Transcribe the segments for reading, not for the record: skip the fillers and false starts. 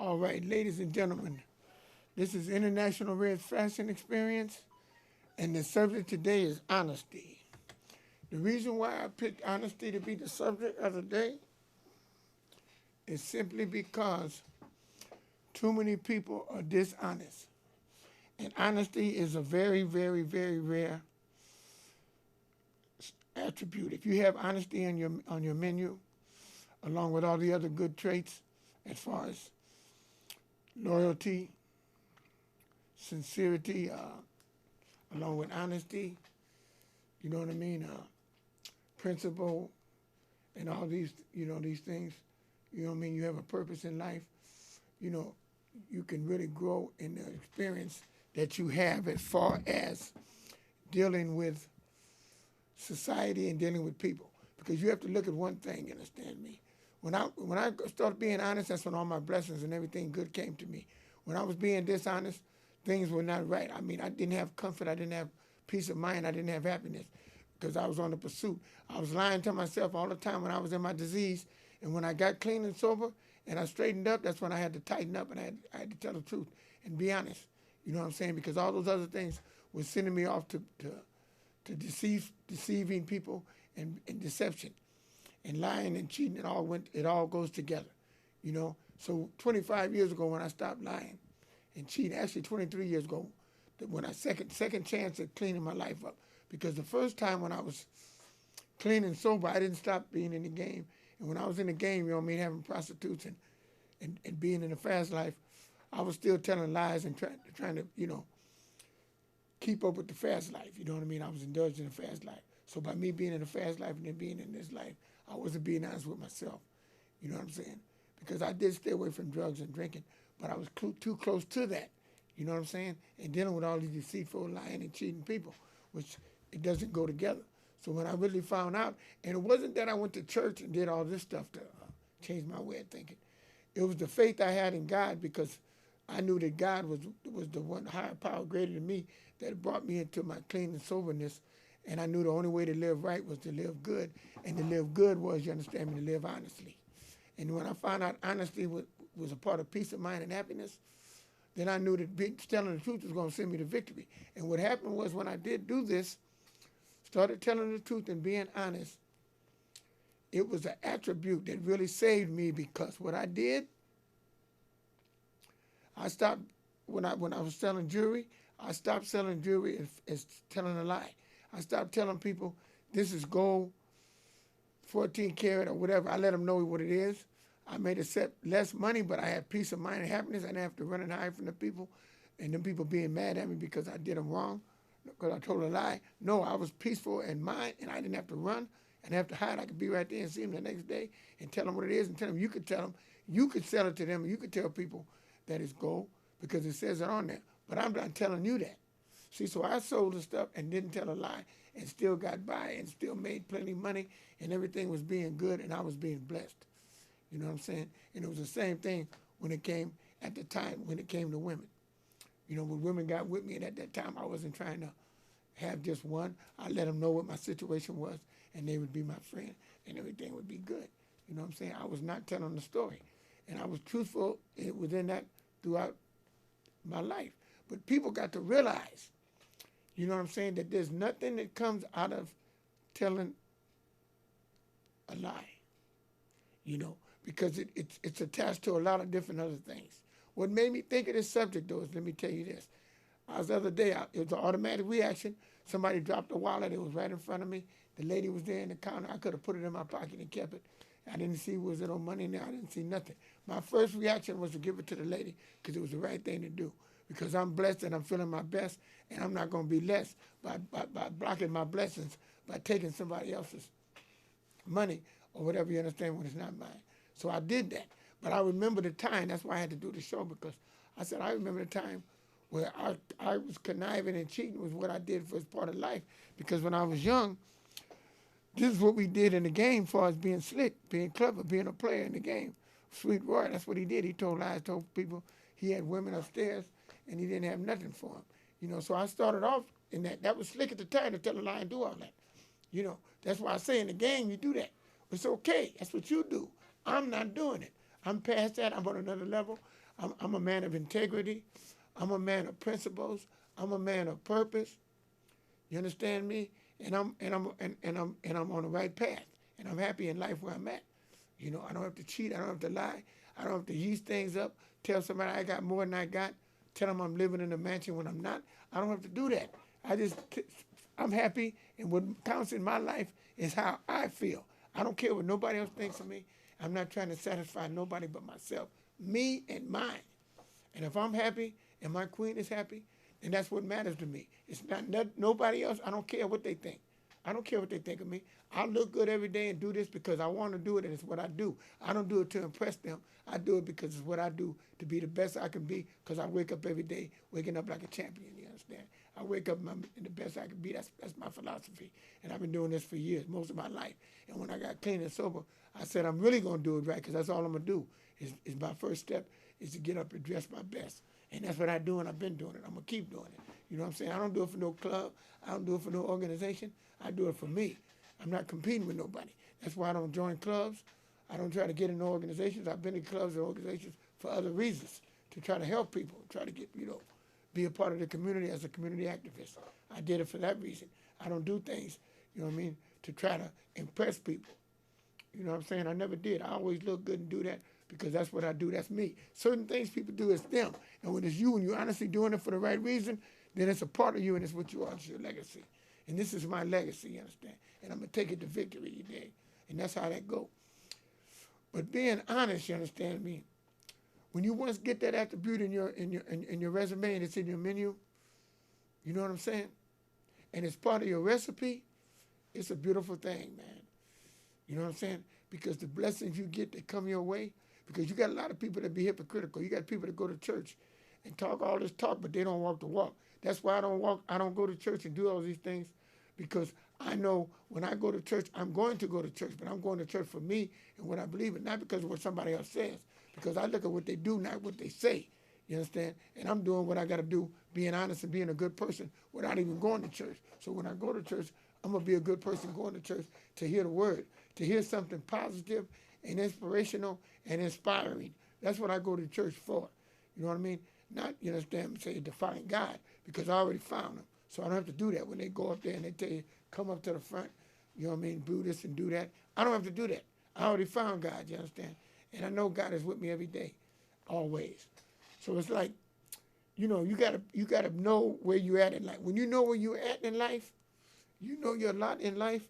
All right, ladies and gentlemen, this is International Red Fashion Experience, and the subject today is honesty. The reason why I picked honesty to be the subject of the day is simply because too many people are dishonest. And honesty is a very, very, very rare attribute. If you have honesty on your menu, along with all the other good traits, as far as loyalty, sincerity, along with honesty, you know what I mean, principle, and all these, these things, you know what I mean, you have a purpose in life, you know, you can really grow in the experience that you have as far as dealing with society and dealing with people. Because you have to look at one thing, you understand me? When I started being honest, that's when all my blessings and everything good came to me. When I was being dishonest, things were not right. I mean, I didn't have comfort, I didn't have peace of mind, I didn't have happiness because I was on the pursuit. I was lying to myself all the time when I was in my disease, and when I got clean and sober and I straightened up, that's when I had to tighten up and I had to tell the truth and be honest. You know what I'm saying? Because all those other things were sending me off to deceiving people and deception. And lying and cheating, it all goes together, you know. So 25 years ago when I stopped lying and cheating, actually 23 years ago, when I second chance at cleaning my life up. Because the first time when I was clean and sober, I didn't stop being in the game. And when I was in the game, you know what I mean, having prostitutes and being in a fast life, I was still telling lies and trying to, keep up with the fast life. You know what I mean? I was indulged in a fast life. So by me being in a fast life and then being in this life, I wasn't being honest with myself. You know what I'm saying? Because I did stay away from drugs and drinking, but I was too close to that. You know what I'm saying? And dealing with all these deceitful, lying, and cheating people, which it doesn't go together. So when I really found out, and it wasn't that I went to church and did all this stuff to change my way of thinking. It was the faith I had in God, because I knew that God was the one higher power greater than me that brought me into my clean and soberness. And I knew the only way to live right was to live good. And to live good was, you understand me, to live honestly. And when I found out honesty was a part of peace of mind and happiness, then I knew that telling the truth was going to send me to victory. And what happened was, when I did do this, started telling the truth and being honest, it was an attribute that really saved me, because what I did, I stopped, when I was selling jewelry, I stopped selling jewelry as telling a lie. I stopped telling people this is gold, 14 karat or whatever. I let them know what it is. I made it set less money, but I had peace of mind and happiness. I didn't have to run and hide from the people, and them people being mad at me because I did them wrong, because I told a lie. No, I was peaceful in mind, and I didn't have to run and have to hide. I could be right there and see them the next day and tell them what it is, and tell them you could tell them, you could sell it to them, and you could tell people that it's gold because it says it on there. But I'm not telling you that. See, so I sold the stuff and didn't tell a lie and still got by and still made plenty of money, and everything was being good and I was being blessed. You know what I'm saying? And it was the same thing when it came at the time when it came to women. You know, when women got with me, and at that time I wasn't trying to have just one. I let them know what my situation was, and they would be my friend, and everything would be good. You know what I'm saying? I was not telling the story. And I was truthful within that throughout my life. But people got to realize, you know what I'm saying, that there's nothing that comes out of telling a lie, because it's attached to a lot of different other things. What made me think of this subject, though, is, let me tell you this. The other day, it was an automatic reaction. Somebody dropped a wallet. It was right in front of me. The lady was there in the counter. I could have put it in my pocket and kept it. I didn't see, was there no money in there? I didn't see nothing. My first reaction was to give it to the lady, because it was the right thing to do. Because I'm blessed and I'm feeling my best, and I'm not going to be less by blocking my blessings, by taking somebody else's money or whatever, you understand, when it's not mine. So I did that. But I remember the time. That's why I had to do the show, because I said I remember the time where I was conniving and cheating was what I did for as part of life. Because when I was young, this is what we did in the game, as far as being slick, being clever, being a player in the game. Sweet Roy, that's what he did. He told lies, told people he had women upstairs, and he didn't have nothing for him. So I started off in that. That was slick at the time to tell a lie and do all that. That's why I say in the game you do that. It's okay. That's what you do. I'm not doing it. I'm past that. I'm on another level. I'm a man of integrity. I'm a man of principles. I'm a man of purpose. You understand me? And I'm on the right path. And I'm happy in life where I'm at. You know, I don't have to cheat. I don't have to lie. I don't have to use things up. Tell somebody I got more than I got. Tell them I'm living in a mansion when I'm not. I don't have to do that. I'm happy, and what counts in my life is how I feel. I don't care what nobody else thinks of me. I'm not trying to satisfy nobody but myself, me and mine. And if I'm happy and my queen is happy, then that's what matters to me. It's not nobody else. I don't care what they think. I don't care what they think of me. I look good every day and do this because I want to do it, and it's what I do. I don't do it to impress them. I do it because it's what I do to be the best I can be, because I wake up every day waking up like a champion, you understand? I wake up in the best I can be. That's my philosophy. And I've been doing this for years, most of my life. And when I got clean and sober, I said I'm really going to do it right, because that's all I'm going to do. Is my first step is to get up and dress my best. And that's what I do, and I've been doing it. I'm going to keep doing it. You know what I'm saying? I don't do it for no club. I don't do it for no organization. I do it for me. I'm not competing with nobody. That's why I don't join clubs. I don't try to get into organizations. I've been in clubs and organizations for other reasons, to try to help people, try to get, be a part of the community as a community activist. I did it for that reason. I don't do things, to try to impress people. You know what I'm saying? I never did. I always look good and do that because that's what I do. That's me. Certain things people do is them. And when it's you and you're honestly doing it for the right reason, then it's a part of you and it's what you are. It's your legacy. And this is my legacy, you understand? And I'm going to take it to victory, you dig? And that's how that go. But being honest, you understand me? When you once get that attribute in your resume and it's in your menu, you know what I'm saying? And it's part of your recipe, it's a beautiful thing, man. You know what I'm saying? Because the blessings you get that come your way, because you got a lot of people that be hypocritical. You got people that go to church and talk all this talk, but they don't walk the walk. That's why I don't go to church and do all these things, because I know when I go to church, I'm going to go to church, but I'm going to church for me and what I believe in, not because of what somebody else says, because I look at what they do, not what they say. You understand? And I'm doing what I got to do, being honest and being a good person without even going to church. So when I go to church, I'm going to be a good person going to church to hear the word, to hear something positive and inspirational and inspiring. That's what I go to church for. You know what I mean? Not, you understand, say to find God, because I already found him. So I don't have to do that. When they go up there and they tell you, come up to the front, you know what I mean, do this and do that. I don't have to do that. I already found God, you understand? And I know God is with me every day, always. So it's like, you gotta know where you're at in life. When you know where you're at in life, you know your lot in life.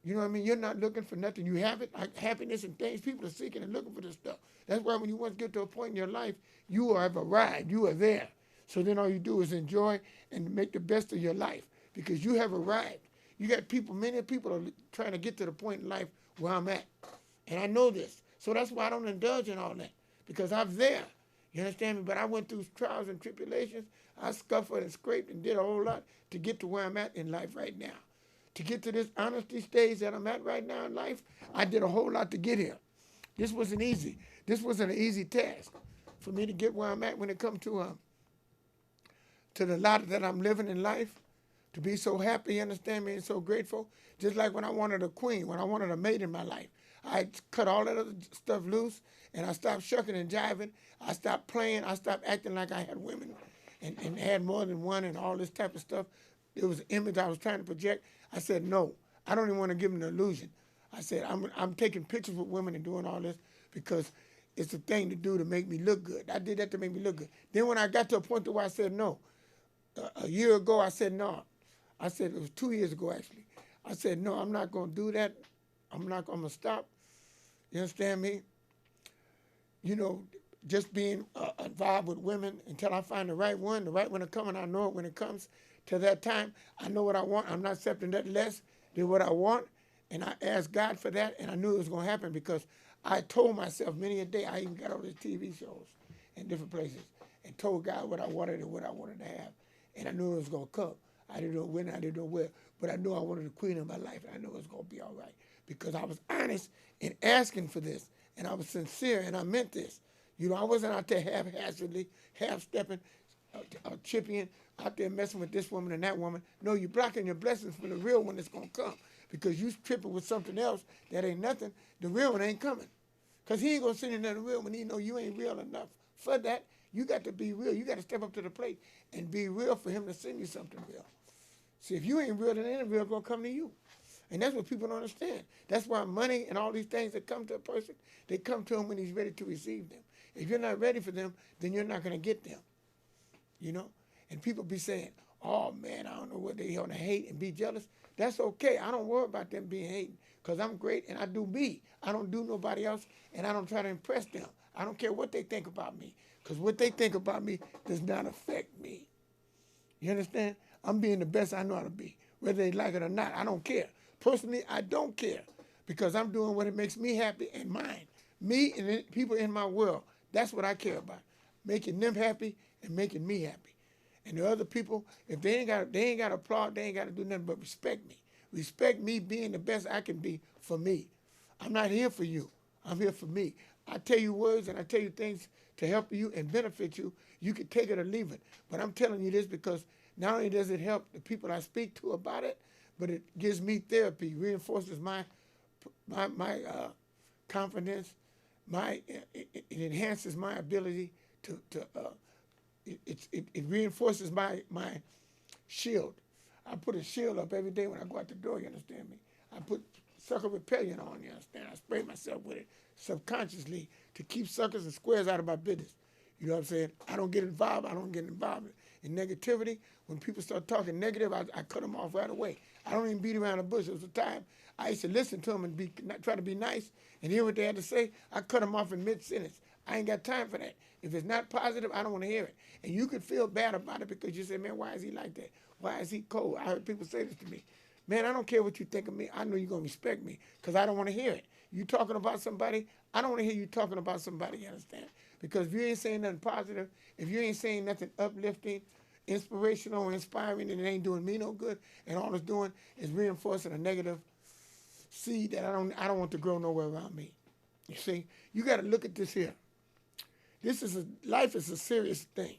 You know what I mean? You're not looking for nothing. You have it, like happiness and things. People are seeking and looking for this stuff. That's why when you once get to a point in your life, you have arrived. You are there. So then all you do is enjoy and make the best of your life, because you have arrived. You got people, many people are trying to get to the point in life where I'm at. And I know this. So that's why I don't indulge in all that, because I'm there. You understand me? But I went through trials and tribulations. I scuffled and scraped and did a whole lot to get to where I'm at in life right now. To get to this honesty stage that I'm at right now in life, I did a whole lot to get here. This wasn't easy. This wasn't an easy task for me to get where I'm at when it comes to the lot that I'm living in life, to be so happy, you understand me, and so grateful. Just like when I wanted a queen, when I wanted a mate in my life, I cut all that other stuff loose, and I stopped shucking and jiving. I stopped playing. I stopped acting like I had women and had more than one and all this type of stuff. It was an image I was trying to project. I said, no, I don't even want to give them the illusion. I said, I'm taking pictures with women and doing all this because it's a thing to do to make me look good. I did that to make me look good. Then when I got to a point where I said no, a year ago I said no. I said, it was 2 years ago actually. I said, no, I'm not going to do that. I'm going to stop. You understand me? Just being involved with women until I find the right one will come, and I know it when it comes. Till that time, I know what I want. I'm not accepting that less than what I want. And I asked God for that, and I knew it was going to happen because I told myself many a day, I even got all these TV shows in different places, and told God what I wanted and what I wanted to have. And I knew it was going to come. I didn't know when, I didn't know where, but I knew I wanted the queen of my life, and I knew it was going to be all right because I was honest in asking for this, and I was sincere, and I meant this. I wasn't out there haphazardly, half-stepping, chipping, out there messing with this woman and that woman. No, you're blocking your blessings for the real one that's going to come because you tripping with something else that ain't nothing. The real one ain't coming Because he ain't going to send you nothing real when he know you ain't real enough. For that, you got to be real. You got to step up to the plate and be real for him to send you something real. See, if you ain't real, then ain't real going to come to you. And that's what people don't understand. That's why money and all these things that come to a person, they come to him when he's ready to receive them. If you're not ready for them, then you're not going to get them. You know? And people be saying, oh, man, I don't know what they want to hate and be jealous. That's okay. I don't worry about them being hating because I'm great and I do me. I don't do nobody else, and I don't try to impress them. I don't care what they think about me because what they think about me does not affect me. You understand? I'm being the best I know how to be. Whether they like it or not, I don't care. Personally, I don't care because I'm doing what it makes me happy and mine. Me and the people in my world, that's what I care about. Making them happy and making me happy. And the other people, if they ain't got to applaud, they ain't got to do nothing but respect me. Respect me being the best I can be for me. I'm not here for you. I'm here for me. I tell you words and I tell you things to help you and benefit you. You can take it or leave it. But I'm telling you this because not only does it help the people I speak to about it, but it gives me therapy, reinforces my confidence, it enhances my ability it reinforces my shield. I put a shield up every day when I go out the door, you understand me? I put sucker repellent on, you understand? I spray myself with it subconsciously to keep suckers and squares out of my business. You know what I'm saying? I don't get involved in negativity. When people start talking negative, I cut them off right away. I don't even beat around the bush. There was a time I used to listen to them and try to be nice and hear what they had to say. I cut them off in mid-sentence. I ain't got time for that. If it's not positive, I don't want to hear it. And you could feel bad about it because you say, man, why is he like that? Why is he cold? I heard people say this to me. Man, I don't care what you think of me. I know you're going to respect me because I don't want to hear it. You talking about somebody, I don't want to hear you talking about somebody, you understand? Because if you ain't saying nothing positive, if you ain't saying nothing uplifting, inspirational, or inspiring, and it ain't doing me no good, and all it's doing is reinforcing a negative seed that I don't want to grow nowhere around me. You see, you got to look at this here. Life is a serious thing.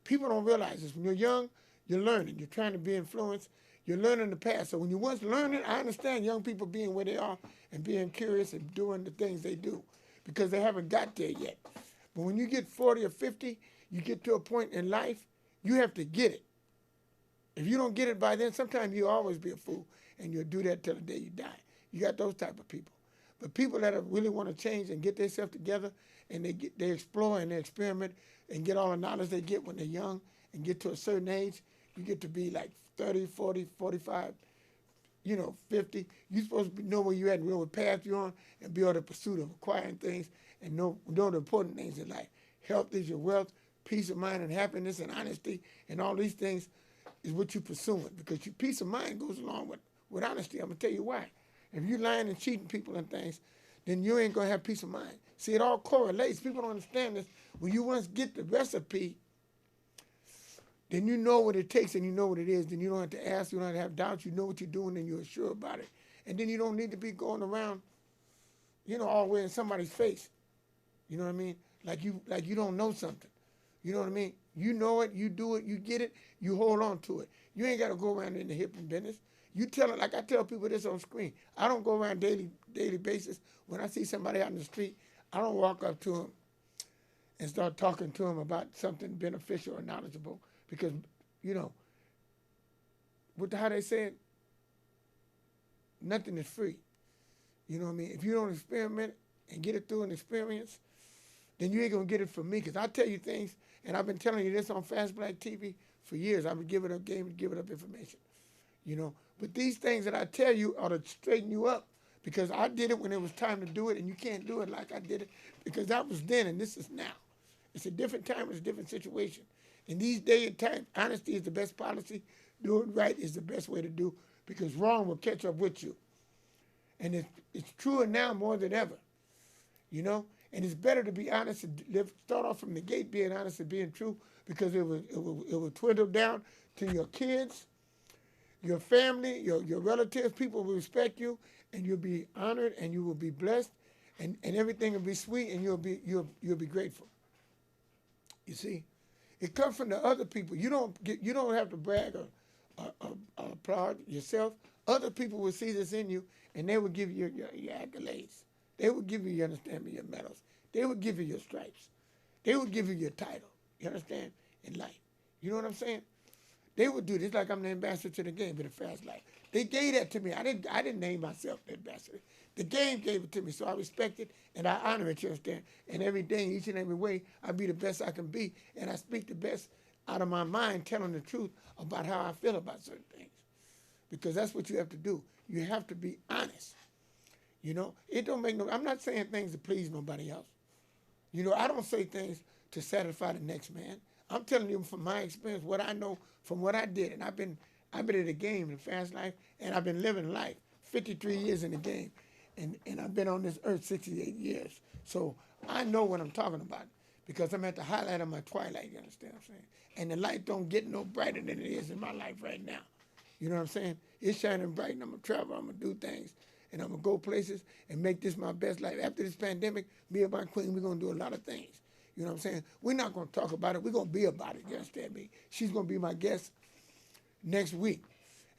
People don't realize this. When you're young, you're learning. You're trying to be influenced. You're learning the past. So when you once learn it, I understand young people being where they are and being curious and doing the things they do because they haven't got there yet. But when you get 40 or 50, you get to a point in life, you have to get it. If you don't get it by then, sometimes you'll always be a fool, and you'll do that till the day you die. You got those type of people. But people that really want to change and get themselves together, and they explore and they experiment and get all the knowledge they get when they're young and get to a certain age, you get to be like 30, 40, 45, 50. You're supposed to know where you're at and know what path you're on and be on the pursuit of acquiring things and know the important things in life. Health is your wealth, peace of mind and happiness and honesty and all these things is what you're pursuing because your peace of mind goes along with honesty. I'm going to tell you why. If you're lying and cheating people and things, then you ain't going to have peace of mind. See, it all correlates. People don't understand this. When you once get the recipe, then you know what it takes and you know what it is. Then you don't have to ask. You don't have to have doubts. You know what you're doing and you're sure about it. And then you don't need to be going around, all the way in somebody's face. You know what I mean? Like you don't know something. You know what I mean? You know it. You do it. You get it. You hold on to it. You ain't got to go around in the hip and business. You tell it like I tell people this on screen. I don't go around daily basis. When I see somebody out in the street, I don't walk up to them and start talking to them about something beneficial or knowledgeable because, how they say it, nothing is free. You know what I mean? If you don't experiment and get it through an experience, then you ain't going to get it from me because I tell you things, and I've been telling you this on Fast Black TV for years. I've been giving up game, giving up information, But these things that I tell you are to straighten you up because I did it when it was time to do it, and you can't do it like I did it because that was then and this is now. It's a different time. It's a different situation. In these day and time, honesty is the best policy. Doing right is the best way to do because wrong will catch up with you. And it's truer now more than ever, And it's better to be honest and start off from the gate being honest and being true because it will dwindle down to your kids, your family, your relatives. People will respect you, and you'll be honored, and you will be blessed, and everything will be sweet, and you'll be grateful. You see, it comes from the other people. You don't have to brag or applaud yourself. Other people will see this in you, and they will give you your accolades. They would give you, you understand me, your medals. They would give you your stripes. They would give you your title. You understand? In life. You know what I'm saying? They would do this like I'm the ambassador to the game for the fast life. They gave that to me. I didn't name myself the ambassador. The game gave it to me, so I respect it and I honor it, you understand? And every day, each and every way, I be the best I can be, and I speak the best out of my mind, telling the truth about how I feel about certain things. Because that's what you have to do. You have to be honest. You know, it don't make no, I'm not saying things to please nobody else. You know, I don't say things to satisfy the next man. I'm telling you from my experience, what I know from what I did. And I've been in the game, in fast life, and I've been living life, 53 years in the game. And I've been on this earth 68 years. So I know what I'm talking about because I'm at the highlight of my twilight, you understand what I'm saying? And the light don't get no brighter than it is in my life right now. You know what I'm saying? It's shining bright, and I'm going to travel, I'm going to do things, and I'm going to go places and make this my best life. After this pandemic, me and my queen, we're going to do a lot of things. You know what I'm saying? We're not going to talk about it. We're going to be about it, you understand me? She's going to be my guest next week,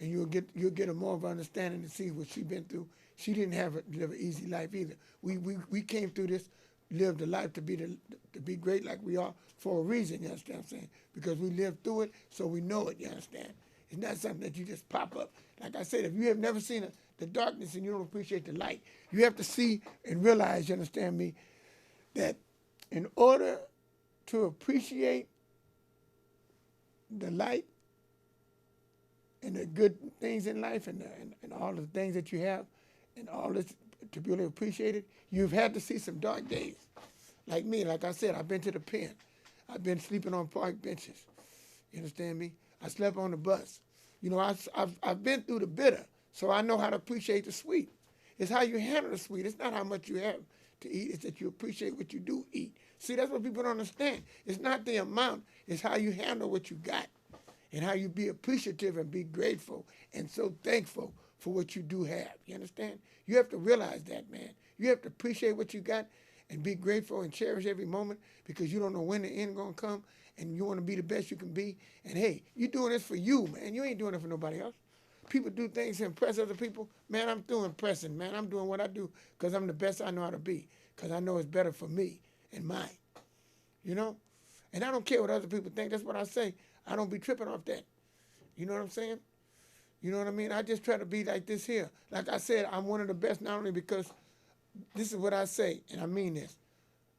and you'll get a more of an understanding to see what she's been through. She didn't live an easy life either. We came through this, lived a life to be great like we are for a reason, you understand what I'm saying? Because we lived through it, so we know it, you understand? It's not something that you just pop up. Like I said, if you have never seen the darkness and you don't appreciate the light, you have to see and realize, you understand me, that in order to appreciate the light and the good things in life and all the things that you have and all this, to be able to appreciate it, you've had to see some dark days. Like me, like I said, I've been to the pen. I've been sleeping on park benches. You understand me? I slept on the bus. You know, I've been through the bitter, so I know how to appreciate the sweet. It's how you handle the sweet. It's not how much you have to eat. It's that you appreciate what you do eat. See, that's what people don't understand. It's not the amount. It's how you handle what you got and how you be appreciative and be grateful and so thankful for what you do have. You understand? You have to realize that, man. You have to appreciate what you got and be grateful and cherish every moment because you don't know when the end going to come and you want to be the best you can be. And, hey, you're doing this for you, man. You ain't doing it for nobody else. People do things to impress other people. Man, I'm through impressing, man. I'm doing what I do because I'm the best I know how to be because I know it's better for me and mine, you know? And I don't care what other people think. That's what I say. I don't be tripping off that. You know what I'm saying? You know what I mean? I just try to be like this here. Like I said, I'm one of the best not only because this is what I say, and I mean this.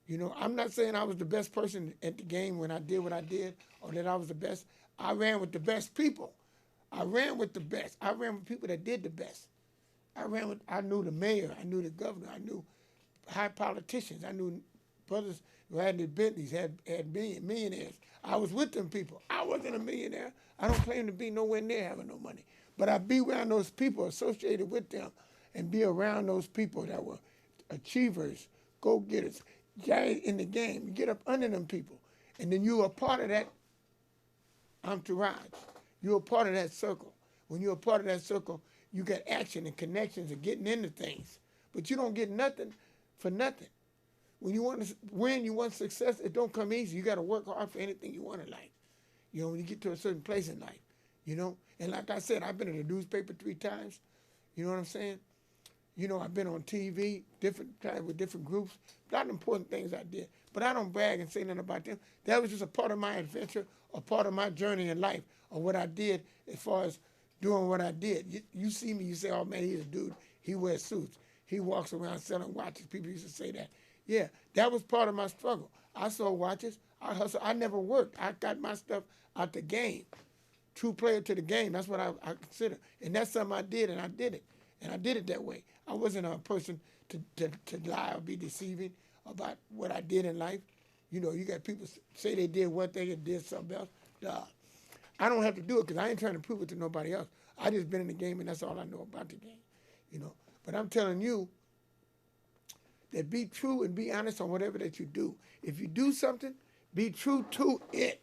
You know, I'm not saying I was the best person at the game when I did what I did or that I was the best. I ran with the best people. I ran with the best. I ran with people that did the best. I knew the mayor. I knew the governor. I knew high politicians. I knew brothers who had the Bentleys, had millionaires. I was with them people. I wasn't a millionaire. I don't claim to be nowhere near having no money. But I be around those people associated with them and be around those people that were achievers, go-getters, guys in the game. You get up under them people. And then you're a part of that entourage. You're a part of that circle. When you're a part of that circle, you get action and connections and getting into things. But you don't get nothing for nothing. When you want to win, you want success, it don't come easy. You got to work hard for anything you want in life. You know, when you get to a certain place in life, you know. And like I said, I've been in the newspaper 3 times. You know what I'm saying? You know, I've been on TV, different times with different groups. A lot of important things I did. But I don't brag and say nothing about them. That was just a part of my adventure, a part of my journey in life, or what I did as far as doing what I did. You see me, you say, oh, man, he's a dude. He wears suits. He walks around selling watches. People used to say that. Yeah, that was part of my struggle. I sold watches. I hustled. I never worked. I got my stuff out the game. True player to the game. That's what I consider. And that's something I did, and I did it. And I did it that way. I wasn't a person to lie or be deceiving about what I did in life. You know, you got people say they did one thing and did something else. Duh. I don't have to do it because I ain't trying to prove it to nobody else. I just been in the game, and that's all I know about the game. You know, but I'm telling you that be true and be honest on whatever that you do. If you do something, be true to it.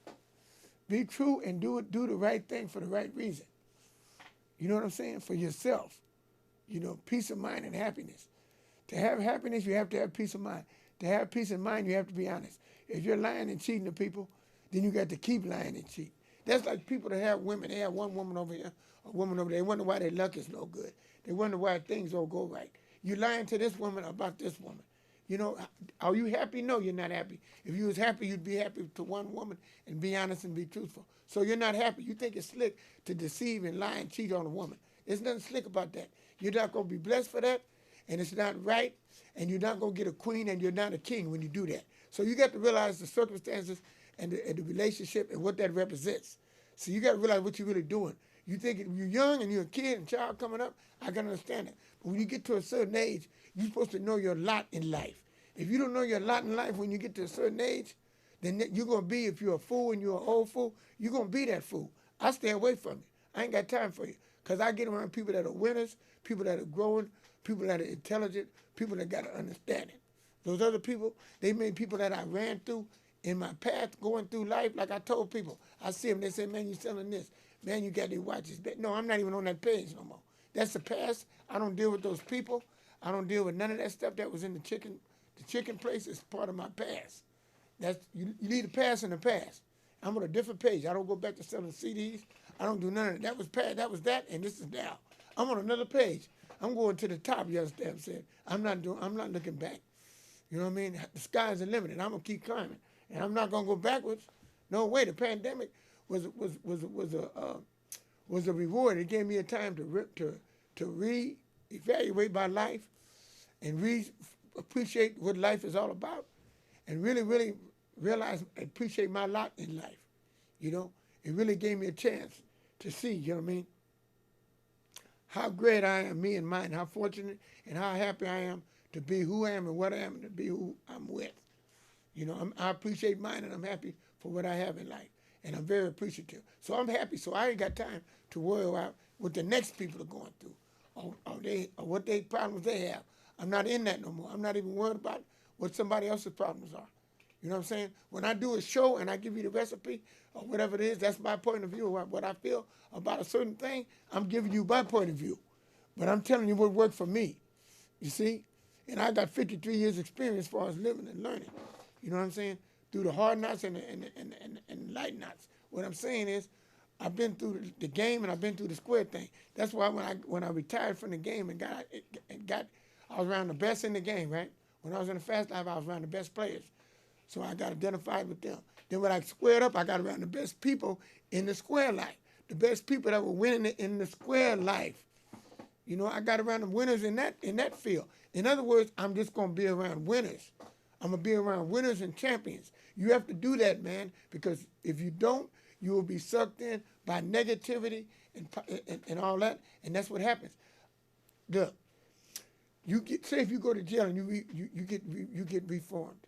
Be true and do the right thing for the right reason. You know what I'm saying? For yourself. You know, peace of mind and happiness. To have happiness, you have to have peace of mind. To have peace of mind, you have to be honest. If you're lying and cheating to people, then you got to keep lying and cheating. That's like people that have women. They have one woman over here, a woman over there. They wonder why their luck is no good. They wonder why things don't go right. You lying to this woman about this woman. You know, are you happy? No, you're not happy. If you was happy, you'd be happy to one woman and be honest and be truthful. So you're not happy. You think it's slick to deceive and lie and cheat on a woman. There's nothing slick about that. You're not going to be blessed for that, and it's not right, and you're not going to get a queen, and you're not a king when you do that. So you got to realize the circumstances and the relationship and what that represents. So you got to realize what you're really doing. You think if you're young and you're a kid and child coming up, I can understand it. But when you get to a certain age, you're supposed to know your lot in life. If you don't know your lot in life when you get to a certain age, then you're going to be, if you're a fool and you're an old fool, you're going to be that fool. I stay away from you. I ain't got time for you. Because I get around people that are winners, people that are growing, people that are intelligent, people that got an understanding. Those other people, they made people that I ran through in my path going through life. Like I told people, I see them, they say, man, you selling this. Man, you got these watches. No, I'm not even on that page no more. That's the past. I don't deal with those people. I don't deal with none of that stuff that was in the chicken. The chicken place is part of my past. That's you leave the past in the past. I'm on a different page. I don't go back to selling CDs. I don't do none of that. That was past. That was that, and this is now. I'm on another page. I'm going to the top. You understand what I'm saying? I'm not looking back. You know what I mean? The sky's the limit, and I'm gonna keep climbing. And I'm not gonna go backwards. No way. The pandemic was a reward. It gave me a time to reevaluate my life and appreciate what life is all about, and really realize and appreciate my lot in life. You know, it really gave me a chance to see, you know what I mean, how great I am, me and mine, how fortunate and how happy I am to be who I am and what I am and to be who I'm with. You know, I appreciate mine, and I'm happy for what I have in life, and I'm very appreciative. So I'm happy, so I ain't got time to worry about what the next people are going through or what they problems they have. I'm not in that no more. I'm not even worried about what somebody else's problems are. You know what I'm saying? When I do a show and I give you the recipe or whatever it is, that's my point of view. What I feel about a certain thing, I'm giving you my point of view. But I'm telling you what worked for me, you see? And I got 53 years experience as far as living and learning. You know what I'm saying? Through the hard knots and the light knots. What I'm saying is, I've been through the game and I've been through the square thing. That's why when I retired from the game and I was around the best in the game, right? When I was in the fast life, I was around the best players. So I got identified with them. Then when I squared up, I got around the best people in the square life. The best people that were winning in the square life. You know, I got around the winners in that field. In other words, I'm just going to be around winners. I'm going to be around winners and champions. You have to do that, man, because if you don't, you will be sucked in by negativity and all that, and that's what happens. Look, say if you go to jail and you get reformed.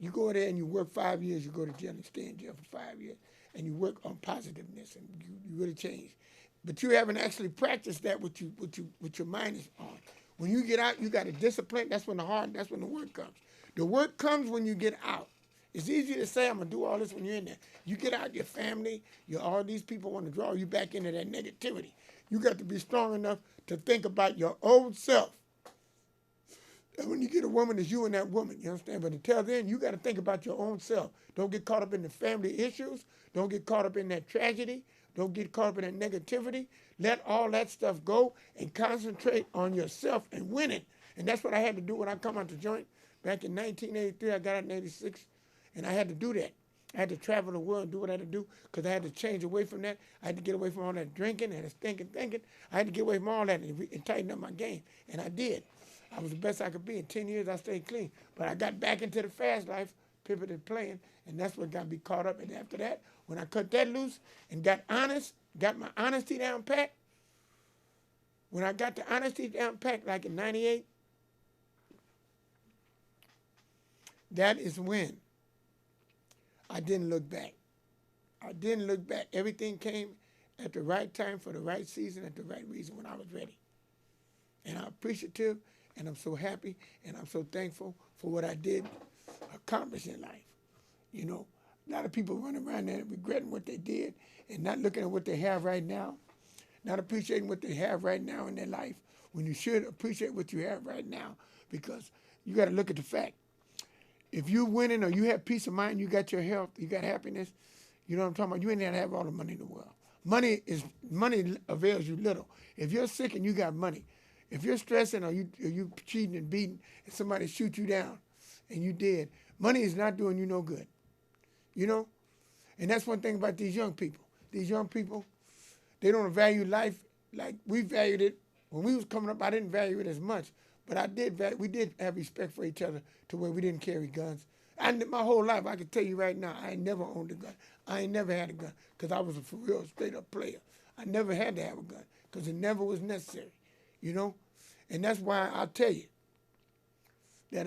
You go there and you work 5 years, you go to jail and stay in jail for 5 years, and you work on positiveness and you really change. But you haven't actually practiced that with your mind is on. When you get out, you got to discipline. That's when the work comes. The work comes when you get out. It's easy to say, I'm going to do all this when you're in there. You get out, your family, all these people want to draw you back into that negativity. You got to be strong enough to think about your old self. And when you get a woman, it's you and that woman, you understand? But until then, you got to think about your own self. Don't get caught up in the family issues. Don't get caught up in that tragedy. Don't get caught up in that negativity. Let all that stuff go and concentrate on yourself and winning. And that's what I had to do when I come out the joint. Back in 1983, I got out in 86, and I had to do that. I had to travel the world and do what I had to do because I had to change away from that. I had to get away from all that drinking and thinking. I had to get away from all that and tighten up my game, and I did. I was the best I could be. In 10 years, I stayed clean. But I got back into the fast life, pivoted playing, and that's what got me caught up. And after that, when I cut that loose and got honest, got my honesty down pat, when I got the honesty down pat, like in 98, that is when I didn't look back. I didn't look back. Everything came at the right time for the right season at the right reason when I was ready. And I'm appreciative, and I'm so happy, and I'm so thankful for what I did accomplish in life. You know, a lot of people running around there regretting what they did and not looking at what they have right now, not appreciating what they have right now in their life, when you should appreciate what you have right now, because you got to look at the fact. If you're winning or you have peace of mind, you got your health, you got happiness, you know what I'm talking about, you ain't got to have all the money in the world. Money avails you little. If you're sick and you got money, If you're stressing or you cheating and beating and somebody shoot you down and you dead, money is not doing you no good. You know? And that's one thing about these young people. These young people, they don't value life like we valued it. When we was coming up, I didn't value it as much. But we did have respect for each other to where we didn't carry guns. My whole life, I can tell you right now, I ain't never owned a gun. I ain't never had a gun because I was a for real straight up player. I never had to have a gun because it never was necessary, you know? And that's why I tell you that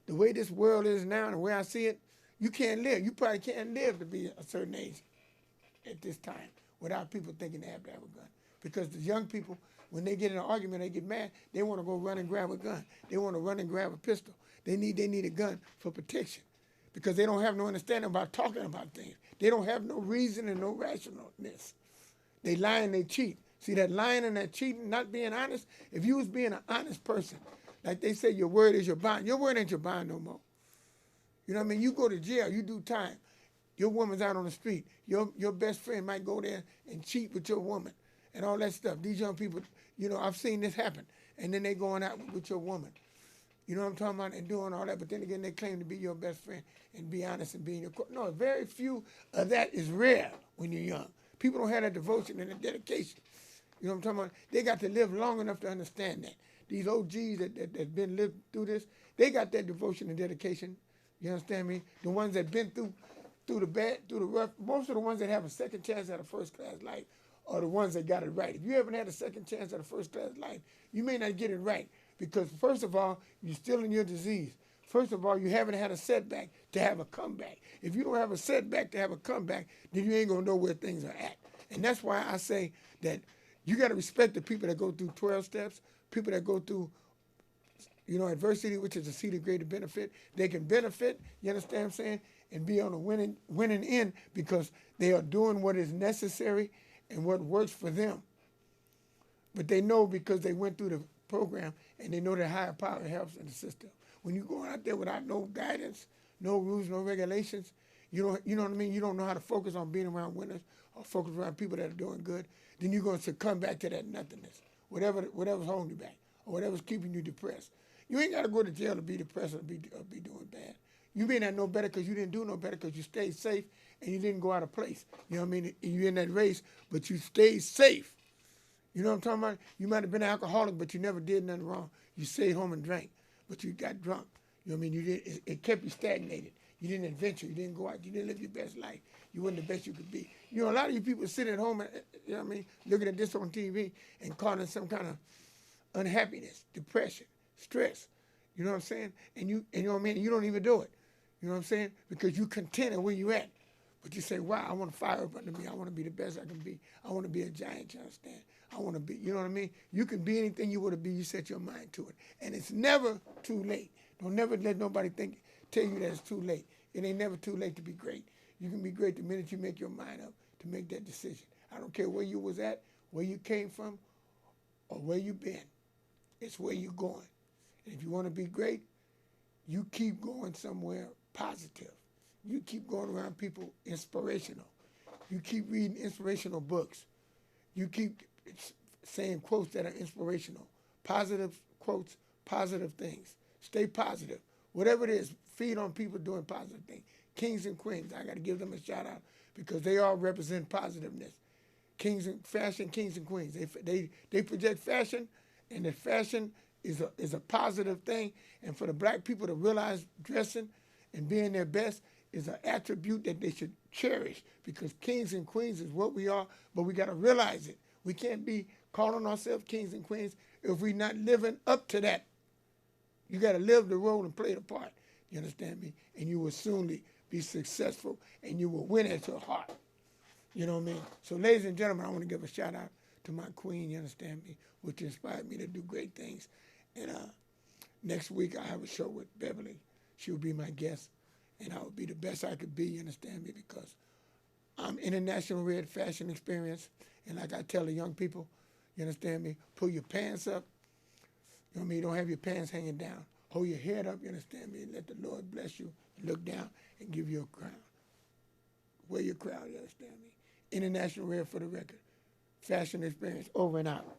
the way this world is now and the way I see it, you can't live. You probably can't live to be a certain age at this time without people thinking they have to have a gun. Because the young people, when they get in an argument, they get mad, they want to go run and grab a gun. They want to run and grab a pistol. They need a gun for protection because they don't have no understanding about talking about things. They don't have no reason and no rationalness. They lie and they cheat. See, that lying and that cheating, not being honest, if you was being an honest person, like they say your word is your bond, your word ain't your bond no more. You know what I mean? You go to jail, you do time. Your woman's out on the street. Your best friend might go there and cheat with your woman and all that stuff. These young people, you know, I've seen this happen. And then they going out with your woman. You know what I'm talking about? And doing all that. But then again, they claim to be your best friend and be honest and be in your court. No, very few of that is rare when you're young. People don't have that devotion and that dedication. You know what I'm talking about? They got to live long enough to understand that. These OGs that been lived through this, they got that devotion and dedication. You understand me? The ones that been through the bad, through the rough, most of the ones that have a second chance at a first class life are the ones that got it right. If you haven't had a second chance at a first class life, you may not get it right because first of all, you're still in your disease. First of all, you haven't had a setback to have a comeback. If you don't have a setback to have a comeback, then you ain't gonna know where things are at. And that's why I say that you got to respect the people that go through 12 steps, people that go through, you know, adversity, which is a seed of greater benefit. They can benefit, you understand what I'm saying, and be on a winning end because they are doing what is necessary and what works for them. But they know because they went through the program and they know that higher power helps in the system. When you go out there without no guidance, no rules, no regulations, you know what I mean? You don't know how to focus on being around winners or focus around people that are doing good, then you're going to succumb back to that nothingness, whatever's holding you back or whatever's keeping you depressed. You ain't got to go to jail to be depressed or be doing bad. You may not know better because you didn't do no better because you stayed safe and you didn't go out of place. You know what I mean? You're in that race, but you stayed safe. You know what I'm talking about? You might have been an alcoholic, but you never did nothing wrong. You stayed home and drank, but you got drunk. You know what I mean? It kept you stagnated. You didn't adventure. You didn't go out. You didn't live your best life. You weren't the best you could be. You know, a lot of you people sit at home, and, you know what I mean, looking at this on TV and calling some kind of unhappiness, depression, stress. You know what I'm saying? And you know what I mean? You don't even do it. You know what I'm saying? Because you content at where you at. But you say, wow, I want to fire up under me. I want to be the best I can be. I want to be a giant, you understand? I want to be, you know what I mean? You can be anything you want to be. You set your mind to it. And it's never too late. Don't never let nobody tell you that it's too late. It ain't never too late to be great. You can be great the minute you make your mind up to make that decision. I don't care where you was at, where you came from, or where you been. It's where you going. And if you want to be great, you keep going somewhere positive. You keep going around people inspirational. You keep reading inspirational books. You keep saying quotes that are inspirational. Positive quotes, positive things. Stay positive. Whatever it is, feed on people doing positive things. Kings and queens, I got to give them a shout out because they all represent positiveness. Kings and fashion, kings and queens. They project fashion, and the fashion is a positive thing. And for the black people to realize dressing and being their best is an attribute that they should cherish because kings and queens is what we are, but we got to realize it. We can't be calling ourselves kings and queens if we're not living up to that. You got to live the role and play the part. You understand me? And you will soon be successful and you will win at your heart. You know what I mean? So ladies and gentlemen, I want to give a shout out to my queen, you understand me, which inspired me to do great things. And next week I have a show with Beverly. She'll be my guest. And I will be the best I could be, you understand me, because I'm International Red Fashion Experience. And like I tell the young people, you understand me, pull your pants up. You know what I mean? Don't have your pants hanging down. Hold your head up, you understand me, and let the Lord bless you. Look down and give you a crown. Wear your crown, you understand me? International Red for the record. Fashion Experience, over and out.